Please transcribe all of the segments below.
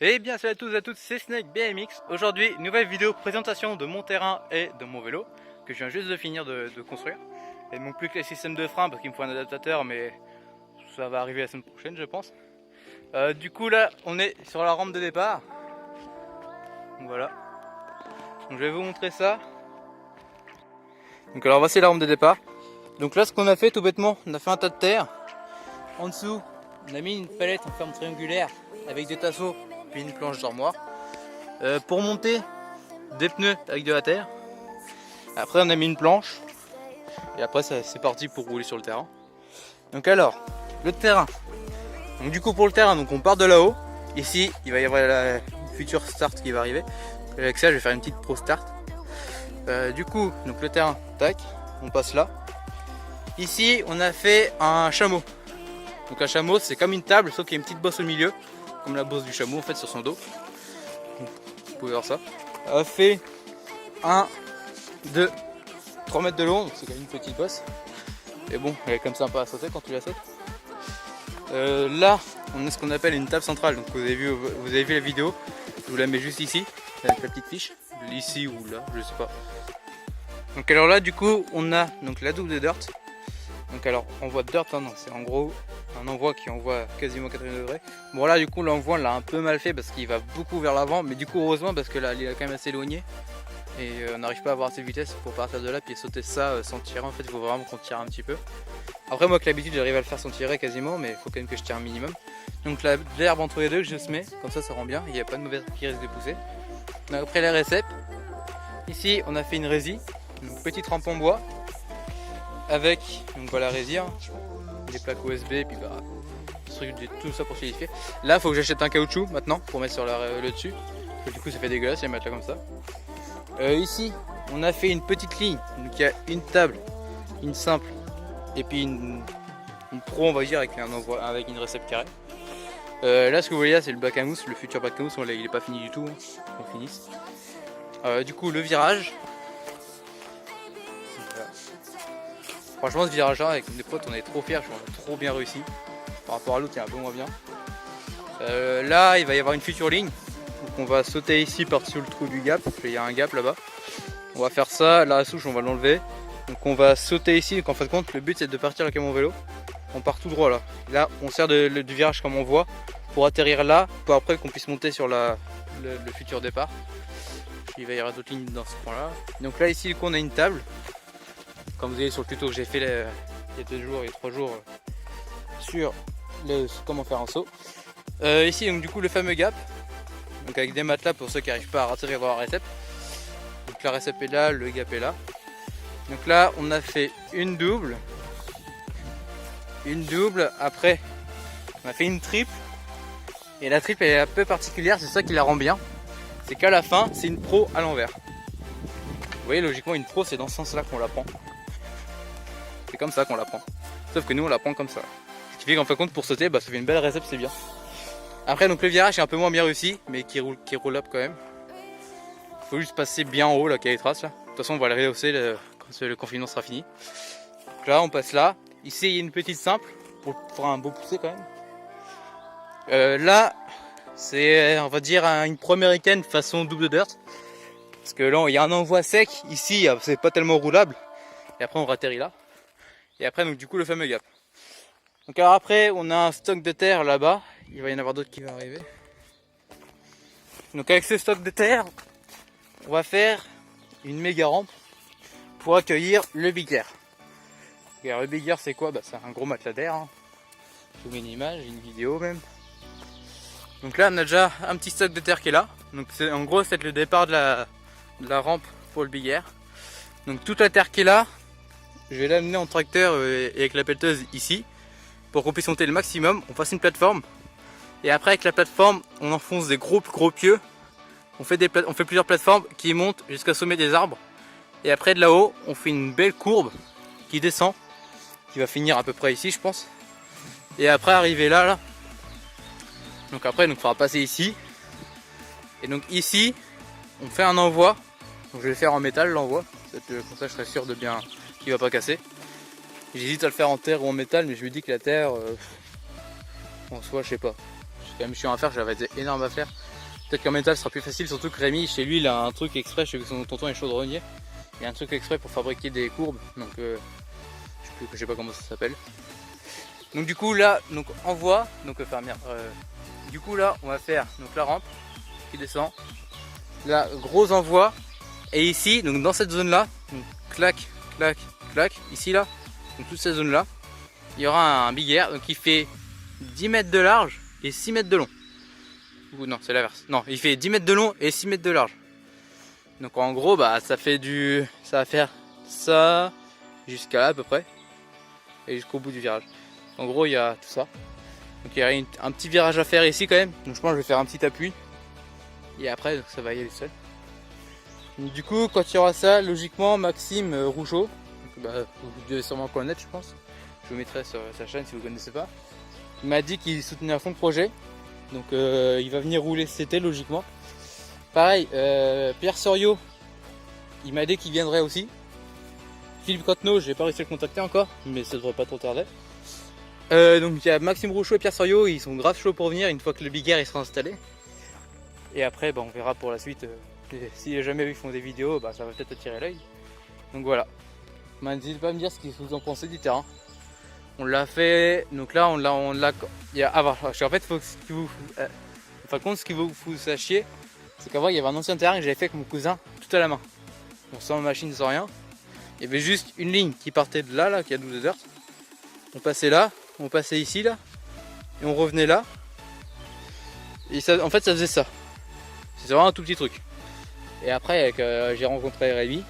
Et bien salut à tous et à toutes, c'est Snake BMX. Aujourd'hui, nouvelle vidéo présentation de mon terrain et de mon vélo que je viens juste de finir de construire. Il ne manque plus que les systèmes de frein parce qu'il me faut un adaptateur, mais ça va arriver la semaine prochaine je pense. Du coup là, on est sur la rampe de départ. Donc, voilà. Donc, je vais vous montrer ça. Donc alors voici la rampe de départ. Donc là ce qu'on a fait tout bêtement, on a fait un tas de terre. En dessous, on a mis une palette en forme triangulaire avec des tasseaux puis une planche d'armoire. Pour monter, des pneus avec de la terre. Après on a mis une planche. Et après c'est parti pour rouler sur le terrain. Donc alors, le terrain. Donc du coup pour le terrain, donc on part de là-haut. Ici, il va y avoir la future start qui va arriver. Avec ça, je vais faire une petite pro start. Du coup, donc le terrain, tac, on passe là. Ici, on a fait un chameau. Donc un chameau, c'est comme une table, sauf qu'il y a une petite bosse au milieu, comme la bosse du chameau en fait sur son dos. Donc, vous pouvez voir ça. On a fait 1, 2, 3 mètres de long, donc c'est quand même une petite bosse. Et bon, elle est comme sympa à sauter quand tu la sautes. Là, on a ce qu'on appelle une table centrale. Donc vous avez vu la vidéo. Je vous la mets juste ici, avec la petite fiche. Ici ou là, je sais pas. Donc alors là, du coup, on a donc la double de dirt. Donc alors, envoi de dirt, hein, c'est en gros un envoi qui envoie quasiment 80 degrés. Bon là, du coup, l'envoi, on l'a un peu mal fait parce qu'il va beaucoup vers l'avant. Mais du coup, heureusement, parce que là, il est quand même assez éloigné. Et on n'arrive pas à avoir assez de vitesse pour partir de là puis sauter ça sans tirer. En fait, il faut vraiment qu'on tire un petit peu. Après, moi, avec l'habitude, j'arrive à le faire sans tirer quasiment, mais il faut quand même que je tire un minimum. Donc l'herbe entre les deux, je se mets, comme ça rend bien. Il n'y a pas de mauvaise qui risque de pousser. Après les réceps, ici, on a fait une résie, une petite rampe en bois avec donc voilà, résie, hein, des plaques USB, et puis bah, tout ça pour solidifier. Là, il faut que j'achète un caoutchouc maintenant pour mettre sur le dessus. Parce que du coup, ça fait dégueulasse, je vais mettre là comme ça. Ici, on a fait une petite ligne. Donc il y a une table, une simple, et puis une pro, on va dire, avec avec une récepte carrée. Là, ce que vous voyez là, c'est le bac à mousse, le futur bac à mousse. Il n'est pas fini du tout, hein. On finisse. Du coup, le virage. Voilà. Franchement, ce virage-là, avec mes potes, on est trop fiers. On a trop bien réussi. Par rapport à l'autre, il est un peu moins bien. Là, il va y avoir une future ligne. Donc, on va sauter ici par-dessus le trou du gap. Il y a un gap là-bas. On va faire ça. La souche, on va l'enlever. Donc, on va sauter ici. Donc, en fin de compte, le but, c'est de partir avec mon vélo. On part tout droit là. Là, on sert du virage comme on voit pour atterrir là, pour après qu'on puisse monter sur le futur départ. Il va y avoir d'autres lignes dans ce point là. Donc là, ici, on a une table. Comme vous voyez sur le tuto que j'ai fait il y a 2 jours et 3 jours sur comment faire un saut. Ici, donc du coup, le fameux gap. Donc avec des matelas pour ceux qui n'arrivent pas à atterrir dans la récep. Donc la récep est là, le gap est là. Donc là, on a fait une double. Après on a fait une triple, et la triple est un peu particulière, c'est ça qui la rend bien, c'est qu'à la fin c'est une pro à l'envers. Vous voyez, logiquement une pro c'est dans ce sens là qu'on la prend, c'est comme ça qu'on la prend, sauf que nous on la prend comme ça, ce qui fait qu'en fin de compte pour sauter bah, ça fait une belle réception, c'est bien. Après donc le virage est un peu moins bien réussi mais qui roule up quand même. Il faut juste passer bien en haut là, qu'il y a les traces là. De toute façon on va le rehausser quand le confinement sera fini. Donc là on passe là. Ici il y a une petite simple pour faire un beau poussé quand même. Là c'est, on va dire, une pro américaine façon double dirt. Parce que là il y a un envoi sec, ici c'est pas tellement roulable. Et après on ratterrit là. Et après donc du coup le fameux gap. Donc alors après on a un stock de terre là-bas. Il va y en avoir d'autres qui vont arriver. Donc avec ce stock de terre, on va faire une méga rampe pour accueillir le Big Air. Alors, le Big Air c'est quoi? Bah, c'est un gros matelas d'air, hein. Je vous mets une image, une vidéo même. Donc là on a déjà un petit stock de terre qui est là. Donc en gros c'est le départ de la rampe pour le Big Air. Donc toute la terre qui est là, je vais l'amener en tracteur et avec la pelleteuse ici pour qu'on puisse monter le maximum. On fasse une plateforme et après avec la plateforme on enfonce des gros pieux. On fait plusieurs plateformes qui montent jusqu'au sommet des arbres. Et après de là-haut on fait une belle courbe qui descend, qui va finir à peu près ici je pense, et après arriver là. Donc après il faudra passer ici, et donc ici on fait un envoi. Donc je vais le faire en métal l'envoi, comme ça je serai sûr de bien qu'il va pas casser. J'hésite à le faire en terre ou en métal, mais je me dis que la terre en soi je sais pas, c'est quand même chiant à faire, j'avais été énorme à faire. Peut-être qu'en métal ce sera plus facile, surtout que Rémi, chez lui, il a un truc exprès, chez son tonton est chaudronnier. Il y a un truc exprès pour fabriquer des courbes, donc je sais pas comment ça s'appelle. Donc du coup là, donc envoie, donc enfin merde, du coup là on va faire donc la rampe qui descend, là gros envoi, et ici donc dans cette zone là, donc, clac, clac, clac, ici là, donc toute cette zone là, il y aura un big air donc il fait 10 mètres de large et 6 mètres de long. Ou non c'est l'inverse, non il fait 10 mètres de long et 6 mètres de large. Donc en gros bah ça va faire ça jusqu'à là à peu près et jusqu'au bout du virage. En gros il y a tout ça. Donc il y a un petit virage à faire ici quand même. Donc je pense que je vais faire un petit appui. Et après donc, ça va y aller seul. Donc, du coup quand il y aura ça, logiquement Maxime Rougeau, donc, bah, vous devez sûrement connaître je pense. Je vous mettrai sur sa chaîne si vous ne connaissez pas. Il m'a dit qu'il soutenait à fond le projet. Donc il va venir rouler cet été logiquement. Pareil, Pierre Soriot, il m'a dit qu'il viendrait aussi. Philippe Cottenot, j'ai pas réussi à le contacter encore, mais ça devrait pas trop tarder. Donc il y a Maxime Rouchot et Pierre Soriot, ils sont grave chauds pour venir une fois que le Big Air il sera installé. Et après bah, on verra pour la suite, si jamais ils font des vidéos, bah, ça va peut-être attirer l'œil. Donc voilà, n'hésitez pas à me dire ce que vous en pensez du terrain. On l'a fait, donc là on l'a, parce qu'en fait faut que vous, enfin compte ce qu'il faut que vous sachiez, c'est qu'avant il y avait un ancien terrain que j'avais fait avec mon cousin tout à la main. On sans machine, sans rien. Il y avait juste une ligne qui partait de là, qui a 12 heures. On passait là, on passait ici là, et on revenait là. Et ça, en fait ça faisait ça. C'est vraiment un tout petit truc. Et après j'ai rencontré Rémi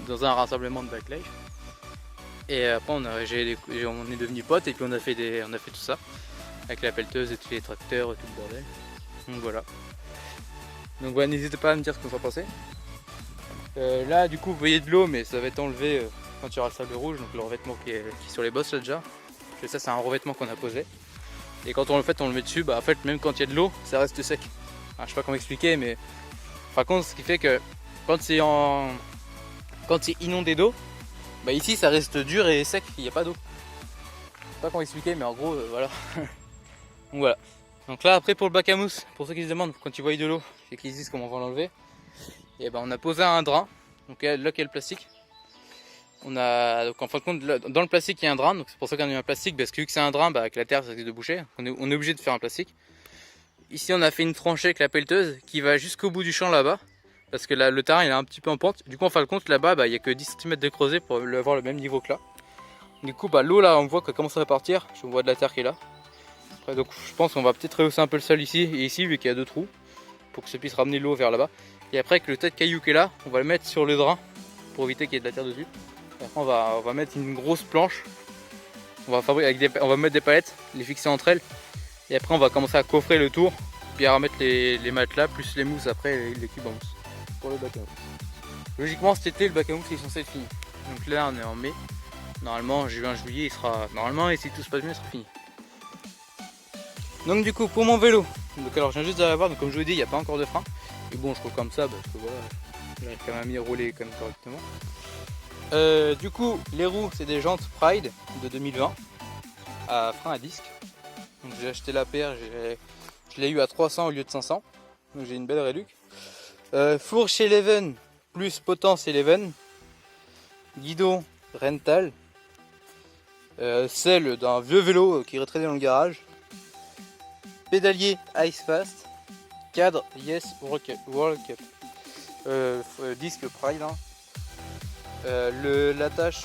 dans un rassemblement de backlash. Et après on est devenus potes et puis on a fait tout ça. Avec la pelleteuse et tous les tracteurs et tout le bordel. Donc voilà. Donc voilà, n'hésitez pas à me dire ce que vous en pensez. Là du coup vous voyez de l'eau mais ça va être enlevé quand il y aura le sable rouge, donc le revêtement qui est sur les bosses là déjà. Et ça c'est un revêtement qu'on a posé. Et quand on le met dessus, bah en fait même quand il y a de l'eau ça reste sec. Enfin, je sais pas comment expliquer mais par contre ce qui fait que quand c'est inondé d'eau, bah ici ça reste dur et sec, il n'y a pas d'eau. Je sais pas comment expliquer mais en gros voilà. Donc voilà. Donc là après pour le bac à mousse, pour ceux qui se demandent quand ils voient de l'eau et qu'ils se disent comment on va l'enlever, et ben on a posé un drain, donc là il y a le plastique. On a donc en fin de compte dans le plastique il y a un drain, donc c'est pour ça qu'on a mis un plastique parce que vu que c'est un drain, bah, avec la terre ça risque de boucher, on est obligé de faire un plastique. Ici on a fait une tranchée avec la pelleteuse qui va jusqu'au bout du champ là-bas, parce que là, le terrain il est un petit peu en pente. Du coup en fin de compte là-bas bah, il n'y a que 10 cm de creuset pour avoir le même niveau que là. Du coup bah, l'eau là on voit qu'elle commence à partir, je vois de la terre qui est là. Après, donc je pense qu'on va peut-être rehausser un peu le sol ici et ici vu qu'il y a deux trous, pour que ça puisse ramener l'eau vers là-bas. Et après avec le tas de cailloux qui est là, on va le mettre sur le drain pour éviter qu'il y ait de la terre dessus. Et après on va mettre une grosse planche, on va mettre des palettes, les fixer entre elles. Et après on va commencer à coffrer le tour, puis à remettre les matelas plus les mousses après les cubes en mousse pour le bac à mousse. Logiquement cet été le bac à mousse est censé être fini. Donc là on est en mai, normalement juin juillet il sera, normalement et si tout se passe bien il sera fini. Donc du coup pour mon vélo, donc alors je viens juste de l'avoir, donc comme je vous ai dit il n'y a pas encore de frein. Et bon je roule comme ça parce que voilà, j'arrive quand même à m'y rouler comme correctement. Du coup les roues c'est des jantes Pride de 2020 à frein à disque. Donc j'ai acheté la paire, je l'ai eu à 300 au lieu de 500. Donc j'ai une belle réduc. Fourche Eleven plus potence Eleven. Guidon Rental. Selle d'un vieux vélo qui retraînait dans le garage. Pédalier Ice Fast. Cadre Yes World Cup. Disque Pride. Hein. L'attache,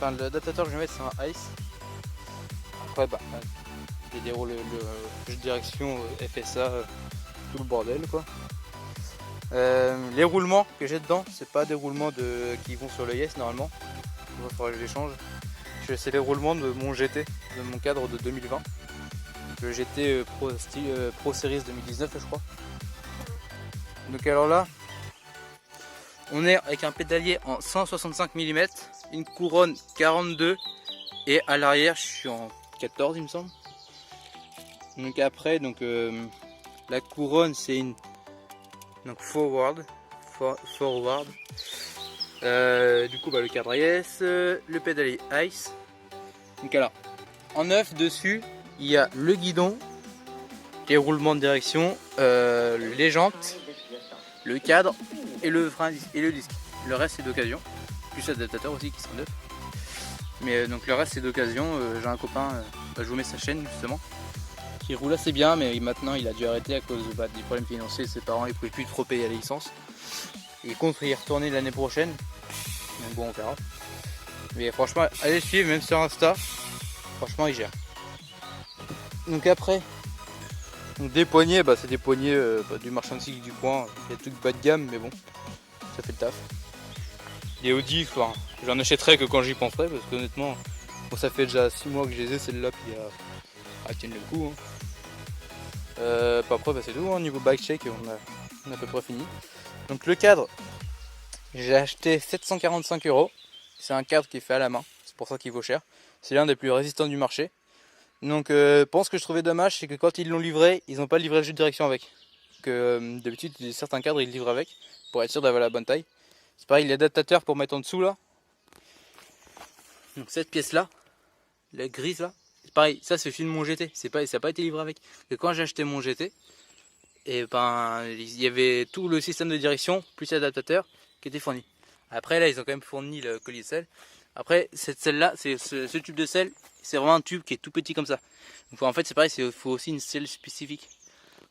l'adaptateur que je vais mettre c'est un Ice. Après bah j'ai des roues, le jeu de direction FSA, tout le bordel quoi. Les roulements que j'ai dedans, c'est pas des roulements qui vont sur le Yes normalement. Il va falloir que je les change. C'est les roulements de mon GT, de mon cadre de 2020. Le GT Pro Series 2019 je crois. Donc alors là, on est avec un pédalier en 165 mm, une couronne 42 et à l'arrière je suis en 14 il me semble. Donc après la couronne c'est une forward. Du coup bah, le cadre Yes, le pédalier Ice. Donc alors en neuf dessus il y a le guidon, les roulements de direction, les jantes, le cadre et le frein et le disque. Le reste c'est d'occasion, plus l'adaptateur aussi qui sont neufs. Mais donc le reste c'est d'occasion. J'ai un copain, je vous mets sa chaîne justement, qui roule assez bien, mais maintenant il a dû arrêter à cause des problèmes financiers de ses parents. Il ne pouvait plus trop payer la licence. Il compte y retourner l'année prochaine. Donc bon, on verra. Mais franchement, allez le suivre même sur Insta. Franchement, il gère. Donc après, donc des poignées, c'est des poignées du marchand de cycle du coin. Il y a tout bas de gamme, mais bon, ça fait le taf. Les Audi, enfin, j'en achèterai que quand j'y penserai, parce qu'honnêtement, bon, ça fait déjà 6 mois que je les ai, celles-là, puis elles tiennent le coup. Hein. Après, c'est tout. Hein. Niveau bike check, on a à peu près fini. Donc le cadre, j'ai acheté 745 €. C'est un cadre qui est fait à la main, c'est pour ça qu'il vaut cher. C'est l'un des plus résistants du marché. Donc pense que je trouvais dommage, c'est que quand ils l'ont livré, ils n'ont pas livré le jeu de direction avec. D'habitude certains cadres ils livrent avec, pour être sûr d'avoir la bonne taille. C'est pareil, l'adaptateur pour mettre en dessous là. Donc cette pièce là, la grise là, c'est pareil, ça c'est film mon GT, ça n'a pas été livré avec. Et quand j'ai acheté mon GT, et il y avait tout le système de direction, plus l'adaptateur qui était fourni. Après là ils ont quand même fourni le collier de selle. Après cette selle là, ce tube de selle, c'est vraiment un tube qui est tout petit comme ça. Donc en fait c'est pareil, il faut aussi une selle spécifique.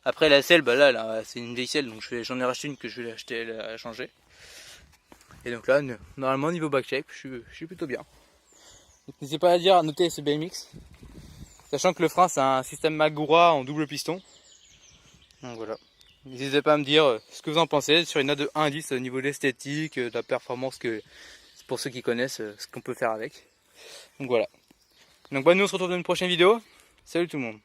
Après la selle, là c'est une vieille selle, donc j'en ai racheté une que je vais l'acheter à changer. Et donc là, normalement niveau back shape, je suis plutôt bien. Donc n'hésitez pas à noter ce BMX. Sachant que le frein c'est un système Magura en double piston. Donc voilà. N'hésitez pas à me dire ce que vous en pensez sur une note de 1 à 10 au niveau de l'esthétique, de la performance, pour ceux qui connaissent ce qu'on peut faire avec. Donc voilà. Donc nous on se retrouve dans une prochaine vidéo. Salut tout le monde.